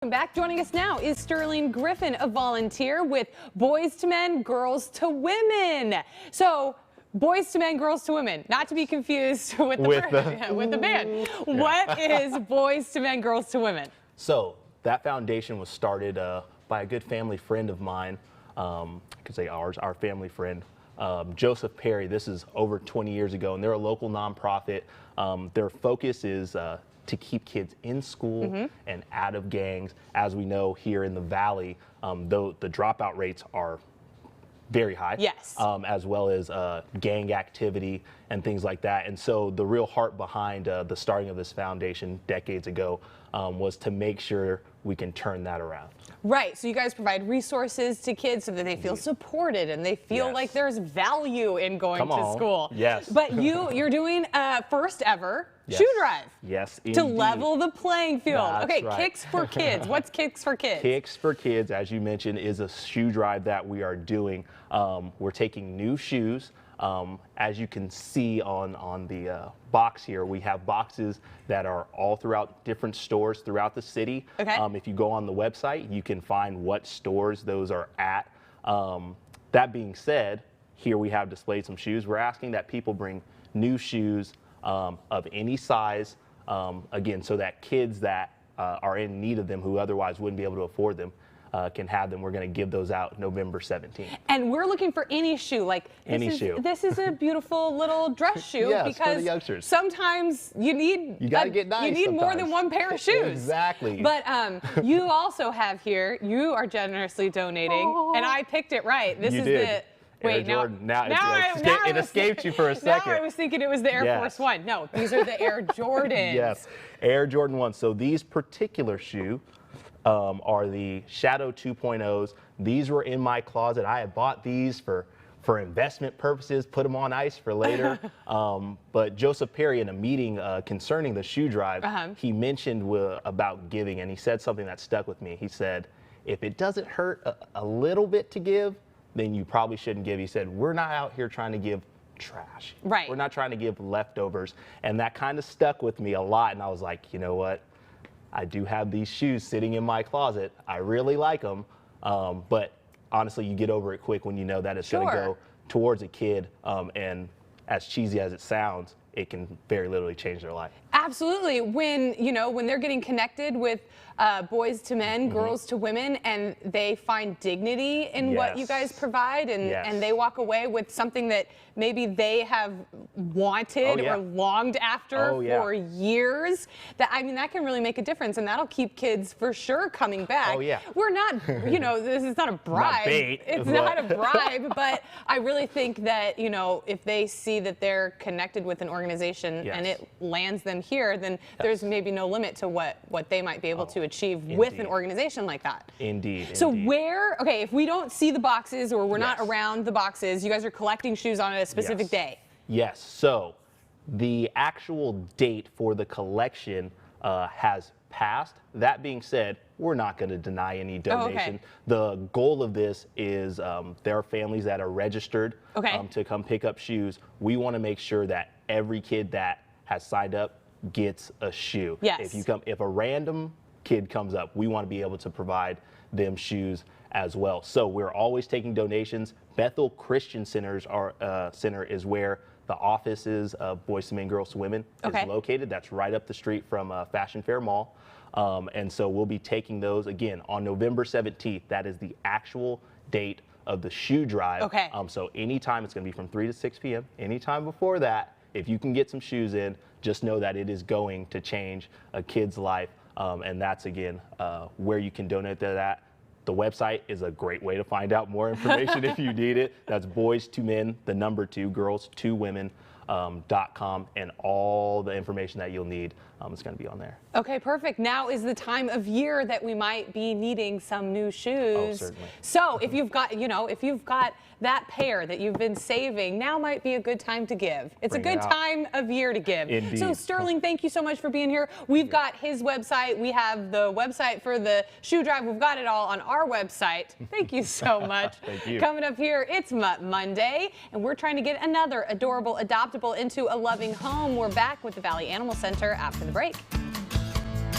Welcome back. Joining us now is Sterling Griffin, a volunteer with Boys to Men, Girls to Women. So, Boys to Men, Girls to Women, not to be confused with the band. What is Boys to Men, Girls to Women? So, that foundation was started by a good family friend of mine. I could say our family friend, Joseph Perry. This is over 20 years ago, and they're a local nonprofit. Their focus is to keep kids in school and out of gangs. As we know here in the Valley, though the dropout rates are very high, yes, as well as gang activity and things like that. And so the real heart behind the starting of this foundation decades ago was to make sure we can turn that around. Right, so you guys provide resources to kids so that they feel supported and they feel like there's value in going to school. Yes. But you're doing first ever shoe drive. Yes, to indeed. level the playing field. That's okay, right. Kicks for Kids. What's Kicks for Kids? Kicks for Kids, as you mentioned, is a shoe drive that we are doing. We're taking new shoes. As you can see on the box here, we have boxes that are all throughout different stores throughout the city. Okay. If you go on the website, you can find what stores those are at. That being said, here we have displayed some shoes. We're asking that people bring new shoes of any size, again, so that kids that are in need of them who otherwise wouldn't be able to afford them can have them. We're going to give those out November 17th. And we're looking for any shoe, like this is a beautiful little dress shoe. Yes, because for the youngsters. Sometimes you gotta get nice. You need more than one pair of shoes. Exactly. But you also have here. You are generously donating, and I picked it right. This is the. Wait, now it escaped you for a second. Now I was thinking it was the Air Force One. No, these are the Air Jordans. Yes, Air Jordan 1. So these particular shoe are the Shadow 2.0s. These were in my closet. I had bought these for investment purposes, put them on ice for later. But Joseph Perry, in a meeting concerning the shoe drive, he mentioned about giving, and he said something that stuck with me. He said, if it doesn't hurt a little bit to give, then you probably shouldn't give. He said, we're not out here trying to give trash. Right. We're not trying to give leftovers. And that kind of stuck with me a lot. And I was like, you know what? I do have these shoes sitting in my closet. I really like them. But honestly, you get over it quick when you know that it's going to go towards a kid. And as cheesy as it sounds, it can very literally change their life. Absolutely. When they're getting connected with Boys to Men, Girls to Women, and they find dignity in what you guys provide, and they walk away with something that maybe they have wanted or longed after for years, that can really make a difference, and that'll keep kids for sure coming back. Oh, yeah. We're not, this is not a bribe. Not bait, it's not a bribe, but I really think that, if they see that they're connected with an organization and it lands them here, then there's maybe no limit to what they might be able to achieve with an organization like that. Indeed. So if we don't see the boxes or we're not around the boxes, you guys are collecting shoes on a specific day. Yes. So the actual date for the collection has passed. That being said, we're not going to deny any donation. The goal of this is there are families that are registered to come pick up shoes. We want to make sure that every kid that has signed up gets a shoe. Yes. If a random kid comes up, we want to be able to provide them shoes as well. So we're always taking donations. Bethel Christian Center is where the offices of Boys to Men, Girls to Women is located. That's right up the street from Fashion Fair Mall. And so we'll be taking those again on November 17th. That is the actual date of the shoe drive. So anytime, it's going to be from 3 to 6 p.m. Anytime before that, if you can get some shoes in, just know that it is going to change a kid's life. And that's, again, where you can donate to that. The website is a great way to find out more information if you need it. That's Boys to Men, the number 2, Girls to Women.com, and all the information that you'll need is going to be on there. Okay, perfect. Now is the time of year that we might be needing some new shoes. Oh, certainly. So if you've got that pair that you've been saving, now might be a good time to give. It's a good time of year to give. Indeed. So Sterling, thank you so much for being here. We've got his website. We have the website for the shoe drive. We've got it all on our website. Thank you so much. Thank you. Coming up here, it's Mutt Monday, and we're trying to get another adorable adoptable into a loving home. We're back with the Valley Animal Center after the break.